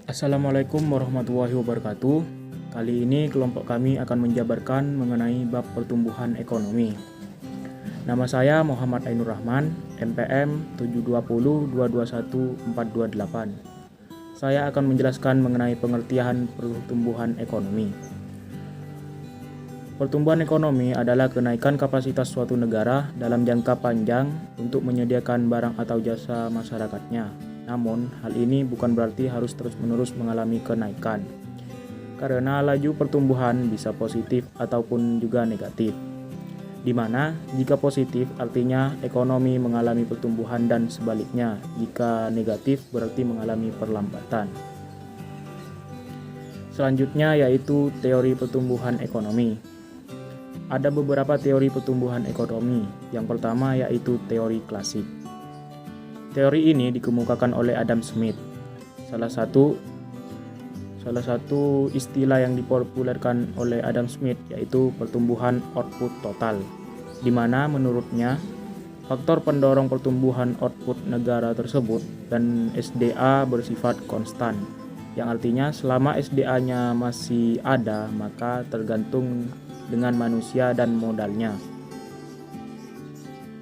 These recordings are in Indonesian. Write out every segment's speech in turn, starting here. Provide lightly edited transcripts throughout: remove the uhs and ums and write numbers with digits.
Assalamualaikum warahmatullahi wabarakatuh. Kali ini kelompok kami akan menjabarkan mengenai bab pertumbuhan ekonomi. Nama saya Muhammad Ainur Rahman, MPM 720221428. Saya akan menjelaskan mengenai pengertian pertumbuhan ekonomi. Pertumbuhan ekonomi adalah kenaikan kapasitas suatu negara dalam jangka panjang untuk menyediakan barang atau jasa masyarakatnya. Namun, hal ini bukan berarti harus terus-menerus mengalami kenaikan, karena laju pertumbuhan bisa positif ataupun juga negatif. Di mana jika positif artinya ekonomi mengalami pertumbuhan dan sebaliknya, jika negatif berarti mengalami perlambatan. Selanjutnya yaitu teori pertumbuhan ekonomi. Ada beberapa teori pertumbuhan ekonomi. Yang pertama yaitu teori klasik. Teori ini dikemukakan oleh Adam Smith. Salah satu istilah yang dipopulerkan oleh Adam Smith yaitu pertumbuhan output total, di mana menurutnya faktor pendorong pertumbuhan output negara tersebut dan SDA bersifat konstan, yang artinya selama SDA-nya masih ada maka tergantung dengan manusia dan modalnya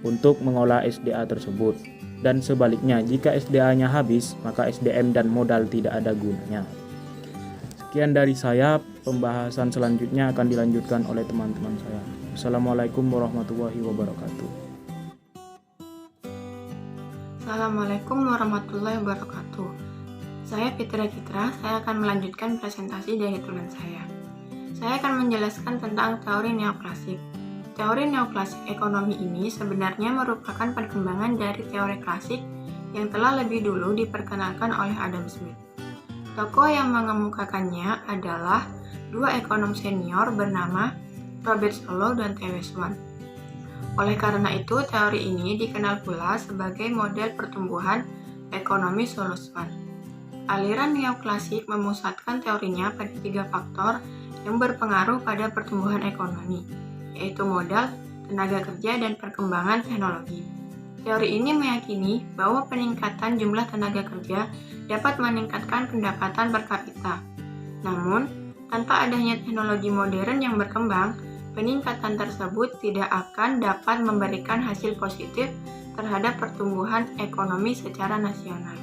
untuk mengolah SDA tersebut. Dan sebaliknya, jika SDA-nya habis, maka SDM dan modal tidak ada gunanya. Sekian dari saya, pembahasan selanjutnya akan dilanjutkan oleh teman-teman saya. Assalamualaikum warahmatullahi wabarakatuh. Assalamualaikum warahmatullahi wabarakatuh. Saya Fitra Citra, saya akan melanjutkan presentasi dari teman saya. Saya akan menjelaskan tentang teori neoklasik. Teori neoklasik ekonomi ini sebenarnya merupakan perkembangan dari teori klasik yang telah lebih dulu diperkenalkan oleh Adam Smith. Tokoh yang mengemukakannya adalah dua ekonom senior bernama Robert Solow dan T.W. Swan. Oleh karena itu, teori ini dikenal pula sebagai model pertumbuhan ekonomi Solow-Swan. Aliran neoklasik memusatkan teorinya pada tiga faktor yang berpengaruh pada pertumbuhan ekonomi, yaitu modal, tenaga kerja, dan perkembangan teknologi. Teori ini meyakini bahwa peningkatan jumlah tenaga kerja dapat meningkatkan pendapatan per kapita. Namun, tanpa adanya teknologi modern yang berkembang, peningkatan tersebut tidak akan dapat memberikan hasil positif terhadap pertumbuhan ekonomi secara nasional.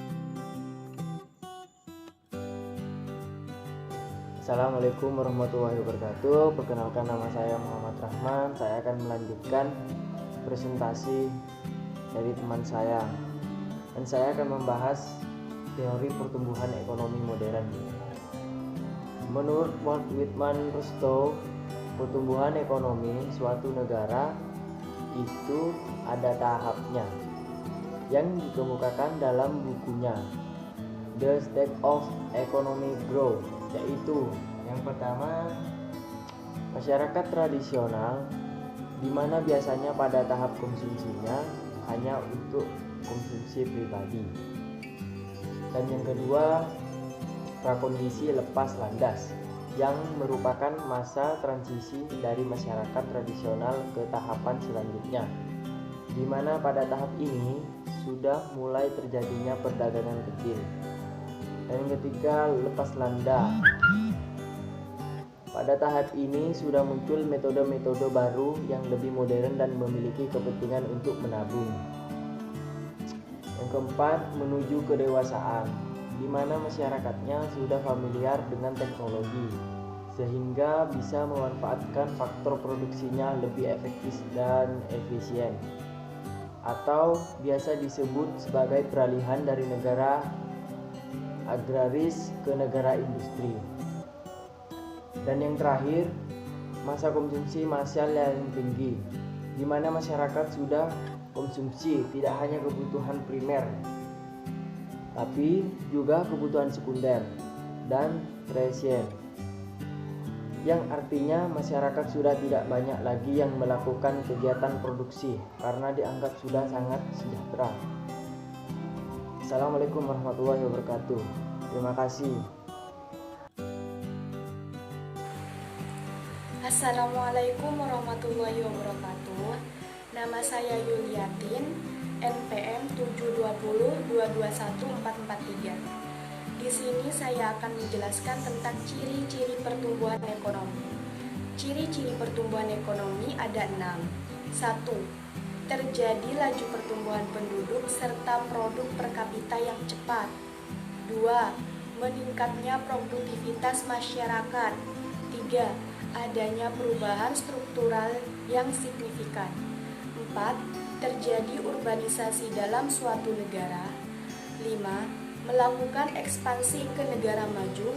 Assalamualaikum warahmatullahi wabarakatuh. Perkenalkan, nama saya Muhammad Rahman. Saya akan melanjutkan presentasi dari teman saya. Dan saya akan membahas teori pertumbuhan ekonomi modern. Menurut Walt Whitman Rostow, pertumbuhan ekonomi suatu negara itu ada tahapnya yang dikemukakan dalam bukunya The State of Economic Growth, yaitu yang pertama, masyarakat tradisional, di mana biasanya pada tahap konsumsinya hanya untuk konsumsi pribadi. Dan yang kedua, prakondisi lepas landas, yang merupakan masa transisi dari masyarakat tradisional ke tahapan selanjutnya, di mana pada tahap ini sudah mulai terjadinya perdagangan kecil. Dan yang ketiga, lepas landa. Pada tahap ini sudah muncul metode-metode baru yang lebih modern dan memiliki kepentingan untuk menabung. Yang keempat, menuju kedewasaan, di mana masyarakatnya sudah familiar dengan teknologi, sehingga bisa memanfaatkan faktor produksinya lebih efektif dan efisien, atau biasa disebut sebagai peralihan dari negara agraris ke negara industri. Dan yang terakhir, masa konsumsi massal yang tinggi, di mana masyarakat sudah konsumsi tidak hanya kebutuhan primer, tapi juga kebutuhan sekunder dan tersier, yang artinya masyarakat sudah tidak banyak lagi yang melakukan kegiatan produksi karena dianggap sudah sangat sejahtera. Assalamualaikum warahmatullahi wabarakatuh. Terima kasih. Assalamualaikum warahmatullahi wabarakatuh. Nama saya Yuliatin, NPM 720221443. Di sini saya akan menjelaskan tentang ciri-ciri pertumbuhan ekonomi. Ciri-ciri pertumbuhan ekonomi ada 6. 1. Terjadi laju pertumbuhan penduduk serta produk per kapita yang cepat. 2. Meningkatnya produktivitas masyarakat. 3. Adanya perubahan struktural yang signifikan. 4. Terjadi urbanisasi dalam suatu negara. 5. Melakukan ekspansi ke negara maju.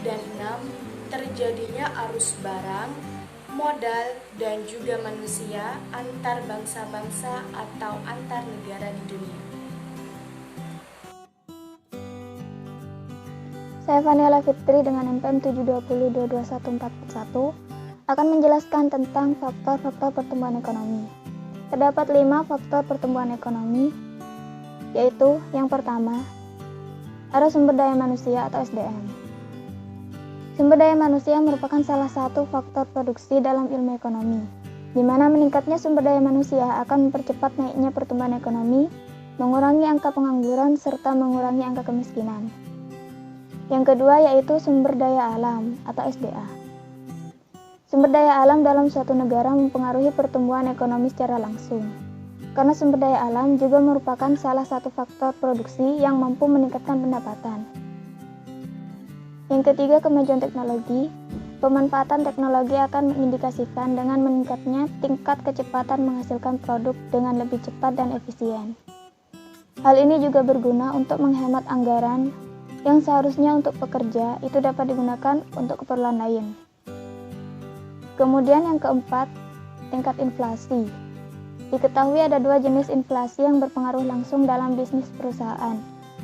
Dan 6. Terjadinya arus barang, modal, dan juga manusia antar bangsa-bangsa atau antar negara di dunia. Saya Faniala Fitri dengan NPM 720221441 akan menjelaskan tentang faktor-faktor pertumbuhan ekonomi. Terdapat 5 faktor pertumbuhan ekonomi, yaitu yang pertama, ada sumber daya manusia atau SDM. Sumber daya manusia merupakan salah satu faktor produksi dalam ilmu ekonomi, di mana meningkatnya sumber daya manusia akan mempercepat naiknya pertumbuhan ekonomi, mengurangi angka pengangguran, serta mengurangi angka kemiskinan. Yang kedua yaitu sumber daya alam atau SDA. Sumber daya alam dalam suatu negara mempengaruhi pertumbuhan ekonomi secara langsung, karena sumber daya alam juga merupakan salah satu faktor produksi yang mampu meningkatkan pendapatan. Yang ketiga, kemajuan teknologi. Pemanfaatan teknologi akan mengindikasikan dengan meningkatnya tingkat kecepatan menghasilkan produk dengan lebih cepat dan efisien. Hal ini juga berguna untuk menghemat anggaran yang seharusnya untuk pekerja itu dapat digunakan untuk keperluan lain. Kemudian yang keempat, tingkat inflasi. Diketahui ada 2 jenis inflasi yang berpengaruh langsung dalam bisnis perusahaan,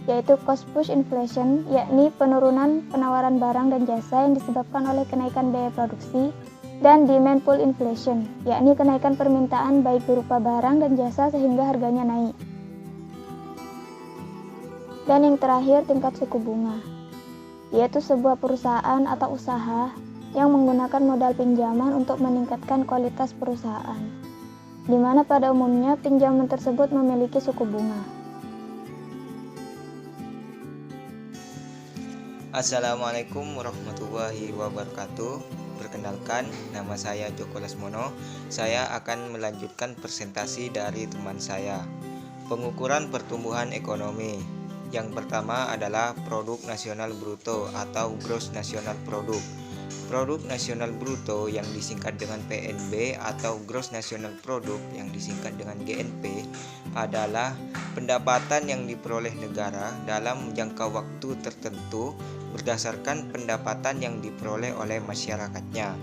yaitu cost push inflation, yakni penurunan penawaran barang dan jasa yang disebabkan oleh kenaikan biaya produksi, dan demand pull inflation, yakni kenaikan permintaan baik berupa barang dan jasa sehingga harganya naik. Dan yang terakhir, tingkat suku bunga, yaitu sebuah perusahaan atau usaha yang menggunakan modal pinjaman untuk meningkatkan kualitas perusahaan, di mana pada umumnya pinjaman tersebut memiliki suku bunga. Assalamualaikum warahmatullahi wabarakatuh. Perkenalkan, nama saya Joko Lesmono. Saya akan melanjutkan presentasi dari teman saya. Pengukuran pertumbuhan ekonomi. Yang pertama adalah produk nasional bruto atau gross national product. Produk nasional bruto yang disingkat dengan PNB atau gross national product yang disingkat dengan GNP adalah pendapatan yang diperoleh negara dalam jangka waktu tertentu berdasarkan pendapatan yang diperoleh oleh masyarakatnya.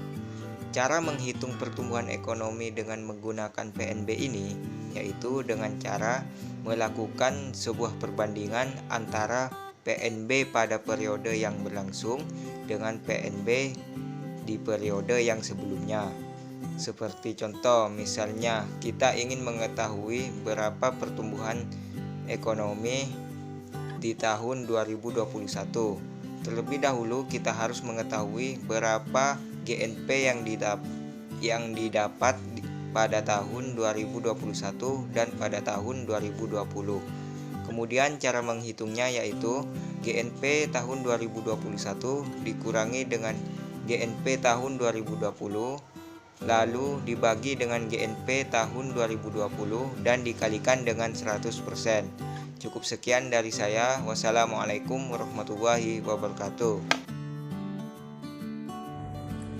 Cara menghitung pertumbuhan ekonomi dengan menggunakan PNB ini yaitu dengan cara melakukan sebuah perbandingan antara PNB pada periode yang berlangsung dengan PNB di periode yang sebelumnya. Seperti contoh, misalnya kita ingin mengetahui berapa pertumbuhan ekonomi di tahun 2021. Terlebih dahulu kita harus mengetahui berapa GNP yang didapat pada tahun 2021 dan pada tahun 2020. Kemudian cara menghitungnya yaitu GNP tahun 2021 dikurangi dengan GNP tahun 2020, lalu dibagi dengan GNP tahun 2020 dan dikalikan dengan 100%. Cukup sekian dari saya. Wassalamualaikum warahmatullahi wabarakatuh.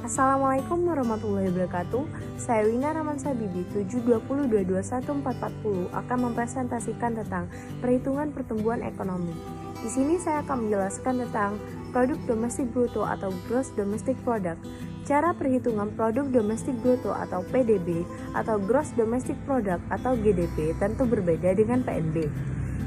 Assalamualaikum warahmatullahi wabarakatuh. Saya Wina Ramansa Bibi 720221440 akan mempresentasikan tentang perhitungan pertumbuhan ekonomi. Di sini saya akan menjelaskan tentang produk domestik bruto atau gross domestic product. Cara perhitungan produk domestik bruto atau PDB atau gross domestic product atau GDP tentu berbeda dengan PNB.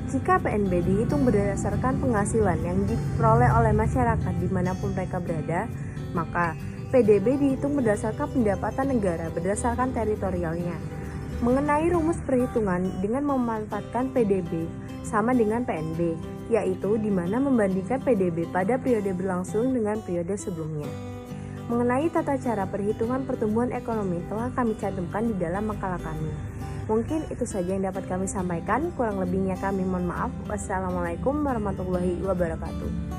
Jika PNB dihitung berdasarkan penghasilan yang diperoleh oleh masyarakat dimanapun mereka berada, maka PDB dihitung berdasarkan pendapatan negara berdasarkan teritorialnya. Mengenai rumus perhitungan dengan memanfaatkan PDB sama dengan PNB, yaitu di mana membandingkan PDB pada periode berlangsung dengan periode sebelumnya. Mengenai tata cara perhitungan pertumbuhan ekonomi telah kami cantumkan di dalam makalah kami. Mungkin itu saja yang dapat kami sampaikan, kurang lebihnya kami mohon maaf. Wassalamualaikum warahmatullahi wabarakatuh.